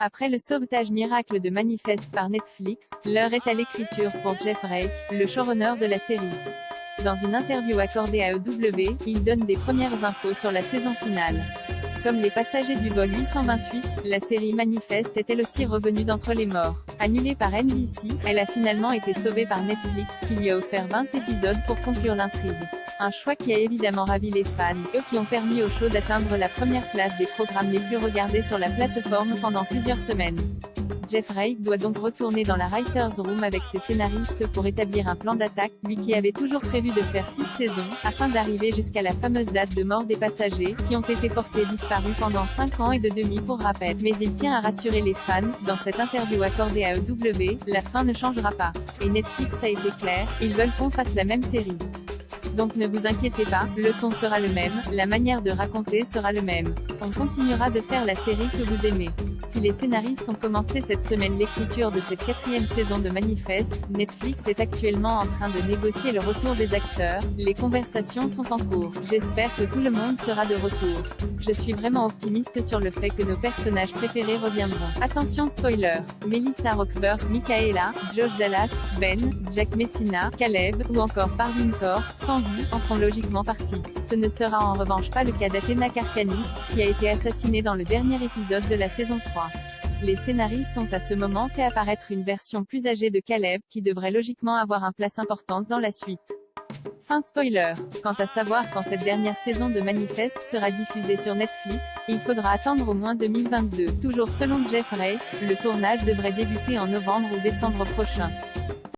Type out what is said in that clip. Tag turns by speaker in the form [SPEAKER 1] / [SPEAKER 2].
[SPEAKER 1] Après le sauvetage miracle de Manifest par Netflix, l'heure est à l'écriture pour Jeff Reich, le showrunner de la série. Dans une interview accordée à EW, il donne des premières infos sur la saison finale. Comme les passagers du vol 828, la série Manifest est elle aussi revenue d'entre les morts. Annulée par NBC, elle a finalement été sauvée par Netflix qui lui a offert 20 épisodes pour conclure l'intrigue. Un choix qui a évidemment ravi les fans, eux qui ont permis au show d'atteindre la première place des programmes les plus regardés sur la plateforme pendant plusieurs semaines. Jeff Reich doit donc retourner dans la Writers Room avec ses scénaristes pour établir un plan d'attaque, lui qui avait toujours prévu de faire 6 saisons, afin d'arriver jusqu'à la fameuse date de mort des passagers, qui ont été portés disparus pendant 5 ans et de demi pour rappel. Mais il tient à rassurer les fans, dans cette interview accordée à EW, la fin ne changera pas. Et Netflix a été clair, ils veulent qu'on fasse la même série. Donc ne vous inquiétez pas, le ton sera le même, la manière de raconter sera le même. On continuera de faire la série que vous aimez. Si les scénaristes ont commencé cette semaine l'écriture de cette 4e saison de Manifest, Netflix est actuellement en train de négocier le retour des acteurs, les conversations sont en cours. J'espère que tout le monde sera de retour. Je suis vraiment optimiste sur le fait que nos personnages préférés reviendront. Attention spoiler, Melissa Roxburgh, Michaela, Josh Dallas, Ben, Jack Messina, Caleb, ou encore Parvin Kaur, Sandy, en font logiquement partie. Ce ne sera en revanche pas le cas d'Athena Karkanis, qui a été assassinée dans le dernier épisode de la saison 3. Les scénaristes ont à ce moment fait apparaître une version plus âgée de Caleb, qui devrait logiquement avoir une place importante dans la suite. Fin spoiler. Quant à savoir quand cette dernière saison de Manifest sera diffusée sur Netflix, il faudra attendre au moins 2022. Toujours selon Jeff Reich, le tournage devrait débuter en novembre ou décembre prochain.